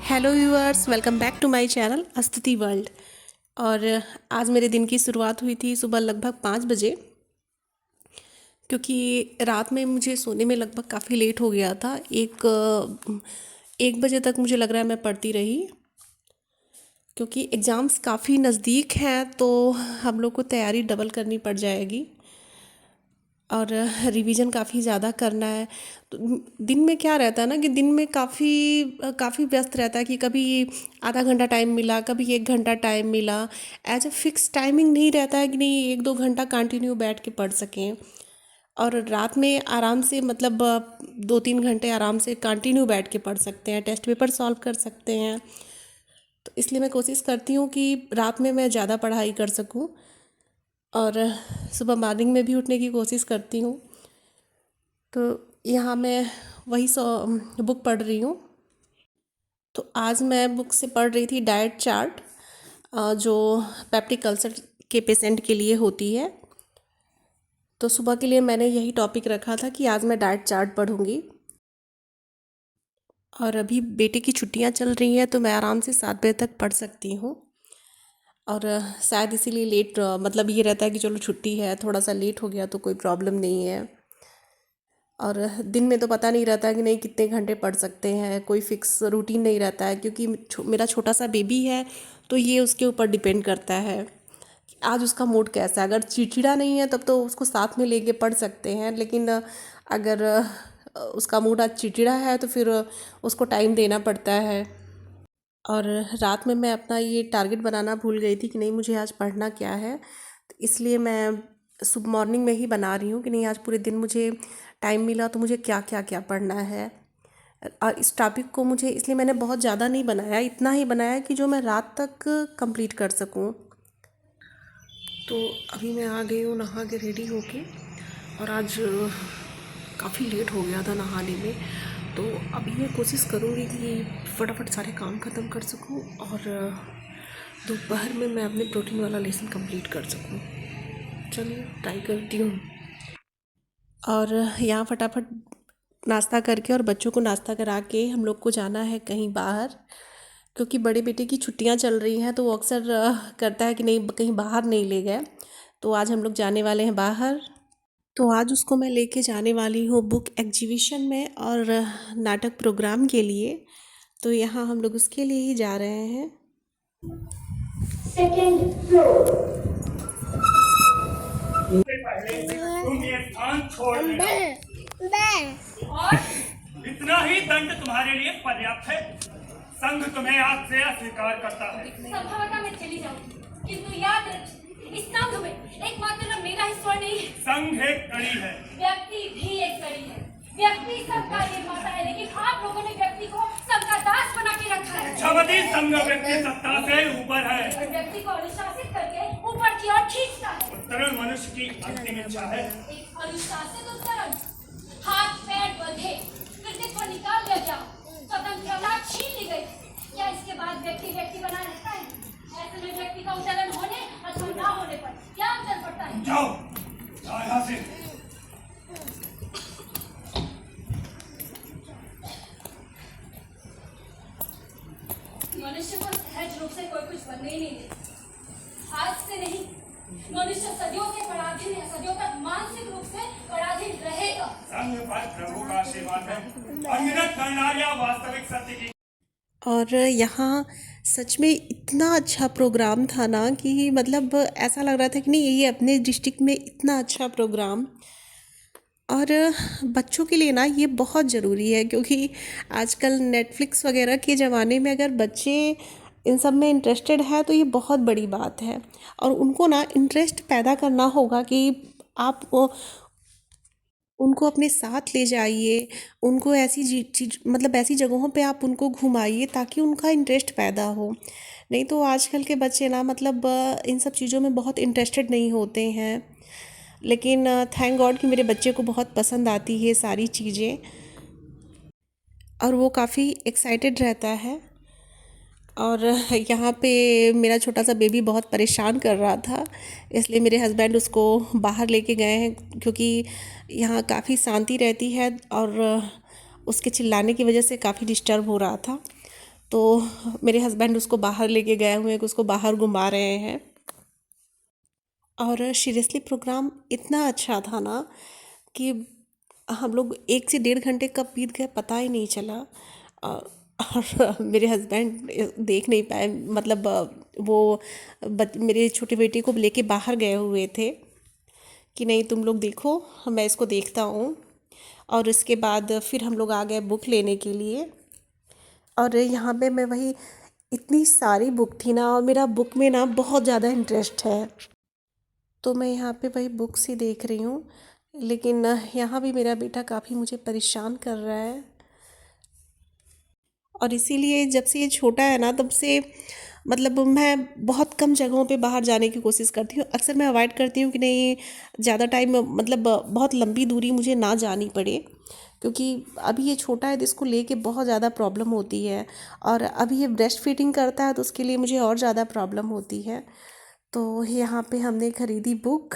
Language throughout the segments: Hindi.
Hello viewers, welcome back to my channel Stuti World. और आज मेरे दिन की शुरुआत हुई थी सुबह लगभग 5 बजे, क्योंकि रात में मुझे सोने में लगभग काफ़ी लेट हो गया था। एक बजे तक मुझे लग रहा है मैं पढ़ती रही, क्योंकि एग्ज़ाम्स काफ़ी नज़दीक हैं तो हम लोग को तैयारी डबल करनी पड़ जाएगी और रिवीजन काफ़ी ज़्यादा करना है। तो दिन में क्या रहता है ना कि दिन में काफ़ी व्यस्त रहता है कि कभी आधा घंटा टाइम मिला, कभी 1 घंटा टाइम मिला। एज अ फिक्स टाइमिंग नहीं रहता है कि नहीं 1-2 घंटा कंटिन्यू बैठ के पढ़ सकें। और रात में आराम से मतलब 2-3 घंटे आराम से कंटिन्यू बैठ के पढ़ सकते हैं, टेस्ट पेपर सॉल्व कर सकते हैं। तो इसलिए मैं कोशिश करती हूँ कि रात में मैं ज़्यादा पढ़ाई कर सकूँ और सुबह मॉर्निंग में भी उठने की कोशिश करती हूँ। तो यहाँ मैं वही बुक पढ़ रही हूँ। तो आज मैं बुक से पढ़ रही थी डाइट चार्ट, जो पेप्टिक अल्सर के पेशेंट के लिए होती है। तो सुबह के लिए मैंने यही टॉपिक रखा था कि आज मैं डाइट चार्ट पढ़ूँगी। और अभी बेटे की छुट्टियाँ चल रही हैं तो मैं आराम से 7 बजे तक पढ़ सकती हूँ। और शायद इसीलिए लेट मतलब ये रहता है कि चलो छुट्टी है, थोड़ा सा लेट हो गया तो कोई प्रॉब्लम नहीं है। और दिन में तो पता नहीं रहता कि नहीं कितने घंटे पढ़ सकते हैं, कोई फ़िक्स रूटीन नहीं रहता है, क्योंकि मेरा छोटा सा बेबी है तो ये उसके ऊपर डिपेंड करता है कि आज उसका मूड कैसा है। अगर चिड़चिड़ा नहीं है तब तो उसको साथ में लेके पढ़ सकते हैं, लेकिन अगर उसका मूड आज चिड़चिड़ा है तो फिर उसको टाइम देना पड़ता है। और रात में मैं अपना ये टारगेट बनाना भूल गई थी कि नहीं मुझे आज पढ़ना क्या है, तो इसलिए मैं सुबह मॉर्निंग में ही बना रही हूँ कि नहीं आज पूरे दिन मुझे टाइम मिला तो मुझे क्या क्या क्या पढ़ना है। और इस टॉपिक को मुझे इसलिए मैंने बहुत ज़्यादा नहीं बनाया, इतना ही बनाया कि जो मैं रात तक कंप्लीट कर सकूँ। तो अभी मैं आ गई हूँ नहा के रेडी होके, और आज काफ़ी लेट हो गया था नहाने में। तो अभी मैं कोशिश करूँगी कि फटाफट सारे काम ख़त्म कर सकूँ और दोपहर में मैं अपने प्रोटीन वाला लेसन कंप्लीट कर सकूँ। चलिए ट्राई करती हूँ। और यहाँ फटाफट नाश्ता करके और बच्चों को नाश्ता करा के हम लोग को जाना है कहीं बाहर, क्योंकि बड़े बेटे की छुट्टियाँ चल रही हैं तो वो अक्सर करता है कि नहीं कहीं बाहर नहीं ले गए। तो आज हम लोग जाने वाले हैं बाहर। तो आज उसको मैं लेके जाने वाली हूँ बुक एग्जीबिशन में और नाटक प्रोग्राम के लिए। तो यहाँ हम लोग उसके लिए ही जा रहे हैं। Second floor. तुम ये स्थान छोड़ देना और इतना ही दंड तुम्हारे लिए पर्याप्त है। संघ तुम्हें आज से अस्वीकार करता है। संभवतः मैं चली जाऊंगी, किंतु याद रख इस संघ में एकमात्र मेरा ही स्वर नहीं है। संघ एक कड़ी है, व्यक्ति भी एक कड़ी है। व्यक्ति सबका निर्माता है, लेकिन आप लोगों ने व्यक्ति को सबका दास बना के रखा है। क्षमती संघ व्यक्ति सत्ता से ऊपर है और व्यक्ति को अनुशासित करके ऊपर की ओर खींचता है। उत्तरण मनुष्य की अंतिम इच्छा है। एक अनुशासित उत्तरण, हाथ पैर बंधे, कृतित्व निकाल लिया गया, स्वतंत्रता छीन ली गई। क्या इसके बाद व्यक्ति व्यक्ति बना रहता है? ऐसे में व्यक्ति का उत्तरण होने अथवा ना होने पर क्या अंतर पड़ता है? जाओ जाओ यहाँ से। मनुष्य को सहज रूप से कोई कुछ बनने ही नहीं देता। आज से नहीं, मनुष्य सदियों के पराधीन है, सदियों तक मानसिक रूप से पराधीन रहेगा। संघ पर प्रभु का आशीर्वाद है, अनगिनत गणनारियां वास्तविक सत्य की। और यहाँ सच में इतना अच्छा प्रोग्राम था ना कि मतलब ऐसा लग रहा था कि नहीं ये अपने डिस्ट्रिक्ट में इतना अच्छा प्रोग्राम। और बच्चों के लिए ना ये बहुत ज़रूरी है, क्योंकि आजकल नेटफ्लिक्स वगैरह के ज़माने में अगर बच्चे इन सब में इंटरेस्टेड है तो ये बहुत बड़ी बात है। और उनको ना इंटरेस्ट पैदा करना होगा कि आप उनको अपने साथ ले जाइए, उनको ऐसी चीज मतलब ऐसी जगहों पे आप उनको घुमाइए ताकि उनका इंटरेस्ट पैदा हो। नहीं तो आजकल के बच्चे ना मतलब इन सब चीज़ों में बहुत इंटरेस्टेड नहीं होते हैं। लेकिन थैंक गॉड कि मेरे बच्चे को बहुत पसंद आती है सारी चीज़ें, और वो काफ़ी एक्साइटेड रहता है। और यहाँ पे मेरा छोटा सा बेबी बहुत परेशान कर रहा था, इसलिए मेरे हस्बैंड उसको बाहर लेके गए हैं, क्योंकि यहाँ काफ़ी शांति रहती है और उसके चिल्लाने की वजह से काफ़ी डिस्टर्ब हो रहा था। तो मेरे हस्बैंड उसको बाहर लेके गए हुए हैं कि उसको बाहर घुमा रहे हैं। और सीरियसली प्रोग्राम इतना अच्छा था ना कि हम लोग 1 से 1.5 घंटे कब बीत गए पता ही नहीं चला। और मेरे हस्बैंड देख नहीं पाए, मतलब वो मेरे छोटे बेटे को लेके बाहर गए हुए थे कि नहीं तुम लोग देखो, मैं इसको देखता हूँ। और इसके बाद फिर हम लोग आ गए बुक लेने के लिए। और यहाँ पे मैं वही, इतनी सारी बुक थी ना, और मेरा बुक में ना बहुत ज़्यादा इंटरेस्ट है, तो मैं यहाँ पे वही बुक्स ही देख रही हूँ। लेकिन यहाँ भी मेरा बेटा काफ़ी मुझे परेशान कर रहा है। और इसीलिए जब से ये छोटा है ना तब से, मतलब मैं बहुत कम जगहों पे बाहर जाने की कोशिश करती हूँ। अक्सर मैं अवॉइड करती हूँ कि नहीं ज़्यादा टाइम, मतलब बहुत लंबी दूरी मुझे ना जानी पड़े, क्योंकि अभी ये छोटा है तो इसको लेके बहुत ज़्यादा प्रॉब्लम होती है। और अभी ये ब्रेस्ट फीडिंग करता है तो उसके लिए मुझे और ज़्यादा प्रॉब्लम होती है। तो यहाँ पे हमने ख़रीदी बुक।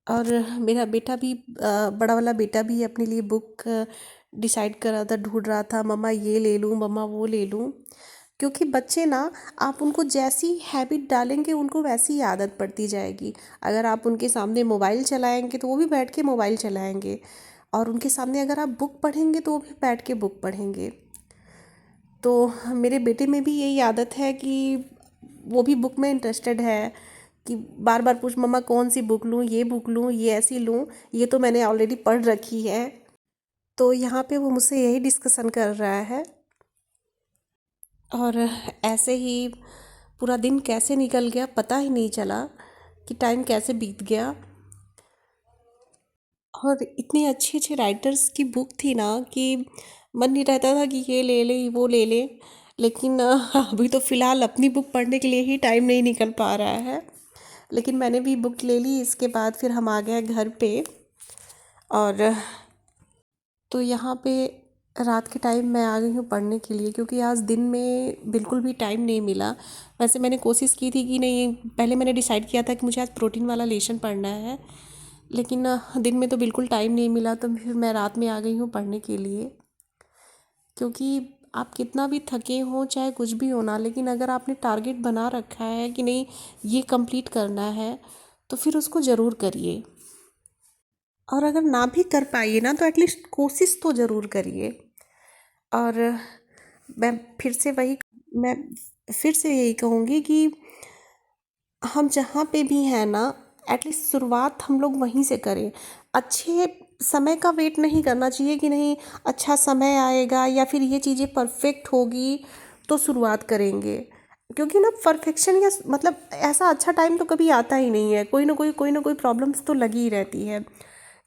और मेरा बेटा भी, बड़ा वाला बेटा भी अपने लिए बुक डिसाइड कर रहा था, ढूंढ रहा था, मम्मा ये ले लूँ, मम्मा वो ले लूँ। क्योंकि बच्चे ना, आप उनको जैसी हैबिट डालेंगे उनको वैसी ही आदत पड़ती जाएगी। अगर आप उनके सामने मोबाइल चलाएंगे तो वो भी बैठ के मोबाइल चलाएंगे, और उनके सामने अगर आप बुक पढ़ेंगे तो वो भी बैठ के बुक पढ़ेंगे। तो मेरे बेटे में भी यही आदत है कि वो भी बुक में इंटरेस्टेड है, कि बार बार पूछ, मम्मा कौन सी बुक लूँ, ये बुक लूँ, ये ऐसी लूँ, ये तो मैंने ऑलरेडी पढ़ रखी है। तो यहाँ पे वो मुझसे यही डिस्कशन कर रहा है। और ऐसे ही पूरा दिन कैसे निकल गया पता ही नहीं चला कि टाइम कैसे बीत गया। और इतने अच्छे अच्छे राइटर्स की बुक थी ना कि मन नहीं रहता था कि ये ले ले वो ले ले। लेकिन अभी तो फ़िलहाल अपनी बुक पढ़ने के लिए ही टाइम नहीं निकल पा रहा है। लेकिन मैंने भी बुक ले ली, इसके बाद फिर हम आ गए घर पे। और तो यहाँ पे रात के टाइम मैं आ गई हूँ पढ़ने के लिए, क्योंकि आज दिन में बिल्कुल भी टाइम नहीं मिला। वैसे मैंने कोशिश की थी कि नहीं, पहले मैंने डिसाइड किया था कि मुझे आज प्रोटीन वाला लेशन पढ़ना है, लेकिन दिन में तो बिल्कुल टाइम नहीं मिला, तो फिर मैं रात में आ गई हूँ पढ़ने के लिए। क्योंकि आप कितना भी थके हों चाहे कुछ भी हो ना, लेकिन अगर आपने टारगेट बना रखा है कि नहीं ये कंप्लीट करना है, तो फिर उसको ज़रूर करिए। और अगर ना भी कर पाइए ना तो एटलीस्ट कोशिश तो ज़रूर करिए। और मैं फिर से वही मैं फिर से यही कहूँगी कि हम जहाँ पे भी हैं ना, एटलीस्ट शुरुआत हम लोग वहीं से करें। अच्छे समय का वेट नहीं करना चाहिए कि नहीं अच्छा समय आएगा या फिर ये चीज़ें परफेक्ट होगी तो शुरुआत करेंगे। क्योंकि ना परफेक्शन या मतलब ऐसा अच्छा टाइम तो कभी आता ही नहीं है। कोई ना कोई प्रॉब्लम्स तो लगी ही रहती है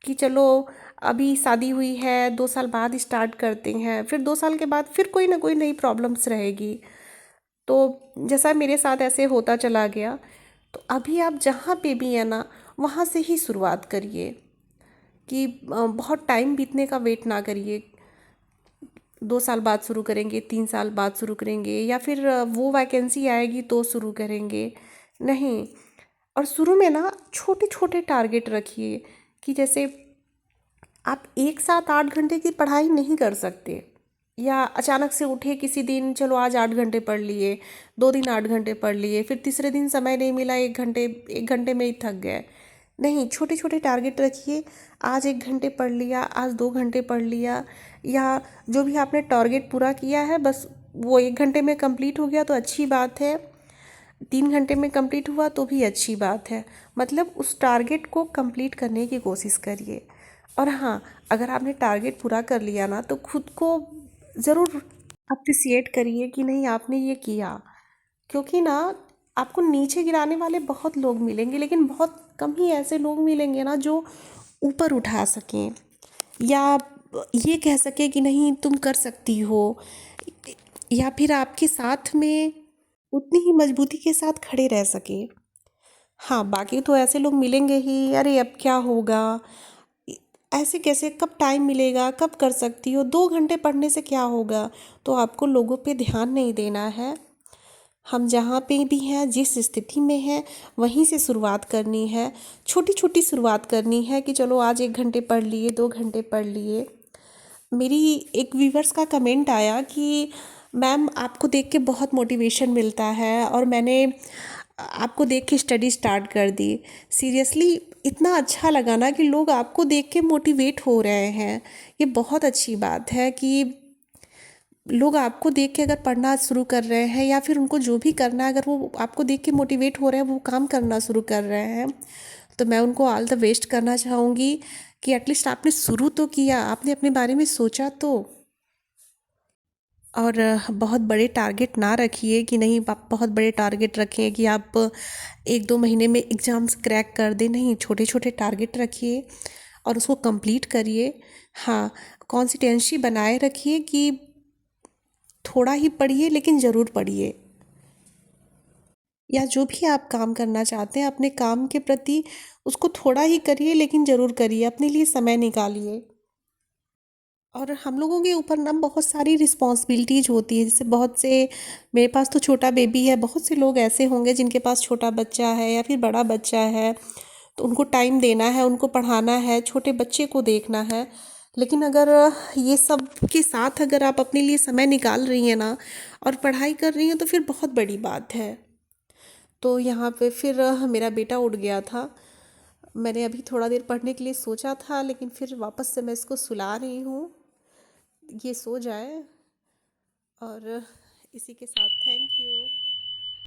कि चलो अभी शादी हुई है, 2 साल बाद स्टार्ट करते हैं, फिर 2 साल के बाद फिर कोई ना कोई नई प्रॉब्लम्स रहेगी। तो जैसा मेरे साथ ऐसे होता चला गया, तो अभी आप जहाँ पे भी हैं ना वहाँ से ही शुरुआत करिए, कि बहुत टाइम बीतने का वेट ना करिए। 2 साल बाद शुरू करेंगे, 3 साल बाद शुरू करेंगे, या फिर वो वैकेंसी आएगी तो शुरू करेंगे, नहीं। और शुरू में ना छोटे छोटे टारगेट रखिए, कि जैसे आप एक साथ 8 घंटे की पढ़ाई नहीं कर सकते, या अचानक से उठे किसी दिन चलो आज 8 घंटे पढ़ लिए, 2 दिन 8 घंटे पढ़ लिए, फिर तीसरे दिन समय नहीं मिला, 1 घंटे में ही थक गए। नहीं, छोटे छोटे टारगेट रखिए। आज 1 घंटे पढ़ लिया, आज 2 घंटे पढ़ लिया, या जो भी आपने टारगेट पूरा किया है बस वो 1 घंटे में कंप्लीट हो गया तो अच्छी बात है, 3 घंटे में कंप्लीट हुआ तो भी अच्छी बात है। मतलब उस टारगेट को कंप्लीट करने की कोशिश करिए। और हाँ, अगर आपने टारगेट पूरा कर लिया ना तो खुद को ज़रूर अप्रिसिएट करिए कि नहीं आपने ये किया। क्योंकि ना आपको नीचे गिराने वाले बहुत लोग मिलेंगे, लेकिन बहुत कम ही ऐसे लोग मिलेंगे ना जो ऊपर उठा सकें, या ये कह सके कि नहीं तुम कर सकती हो, या फिर आपके साथ में उतनी ही मजबूती के साथ खड़े रह सके। हाँ, बाकी तो ऐसे लोग मिलेंगे ही, अरे अब क्या होगा, ऐसे कैसे, कब टाइम मिलेगा, कब कर सकती हो, 2 घंटे पढ़ने से क्या होगा। तो आपको लोगों पे ध्यान नहीं देना है। हम जहाँ पे भी हैं, जिस स्थिति में हैं वहीं से शुरुआत करनी है। छोटी छोटी शुरुआत करनी है कि चलो आज 1 घंटे पढ़ लिए, 2 घंटे पढ़ लिए। मेरी एक व्यूवर्स का कमेंट आया कि मैम आपको देख के बहुत मोटिवेशन मिलता है और मैंने आपको देख के स्टडी स्टार्ट कर दी। सीरियसली इतना अच्छा लगा ना कि लोग आपको देख के मोटिवेट हो रहे हैं। ये बहुत अच्छी बात है कि लोग आपको देख के अगर पढ़ना शुरू कर रहे हैं या फिर उनको जो भी करना है, अगर वो आपको देख के मोटिवेट हो रहे हैं, वो काम करना शुरू कर रहे हैं, तो मैं उनको ऑल द बेस्ट करना चाहूँगी कि एटलीस्ट आपने शुरू तो किया, आपने अपने बारे में सोचा तो। और बहुत बड़े टारगेट ना रखिए कि नहीं, आप बहुत बड़े टारगेट रखें कि आप 1-2 महीने में एग्ज़ाम्स क्रैक कर दें। नहीं, छोटे छोटे टारगेट रखिए और उसको कंप्लीट करिए। हाँ, कंसिस्टेंसी बनाए रखिए कि थोड़ा ही पढ़िए लेकिन ज़रूर पढ़िए। या जो भी आप काम करना चाहते हैं अपने काम के प्रति, उसको थोड़ा ही करिए लेकिन ज़रूर करिए, अपने लिए समय निकालिए। और हम लोगों के ऊपर ना बहुत सारी रिस्पॉन्सिबिलिटीज़ होती है, जैसे बहुत से, मेरे पास तो छोटा बेबी है, बहुत से लोग ऐसे होंगे जिनके पास छोटा बच्चा है या फिर बड़ा बच्चा है, तो उनको टाइम देना है, उनको पढ़ाना है, छोटे बच्चे को देखना है। लेकिन अगर ये सब के साथ अगर आप अपने लिए समय निकाल रही हैं ना और पढ़ाई कर रही हैं, तो फिर बहुत बड़ी बात है। तो यहाँ पे फिर मेरा बेटा उठ गया था। मैंने अभी थोड़ा देर पढ़ने के लिए सोचा था, लेकिन फिर वापस से मैं इसको सुला रही हूँ, ये सो जाए। और इसी के साथ थैंक यू।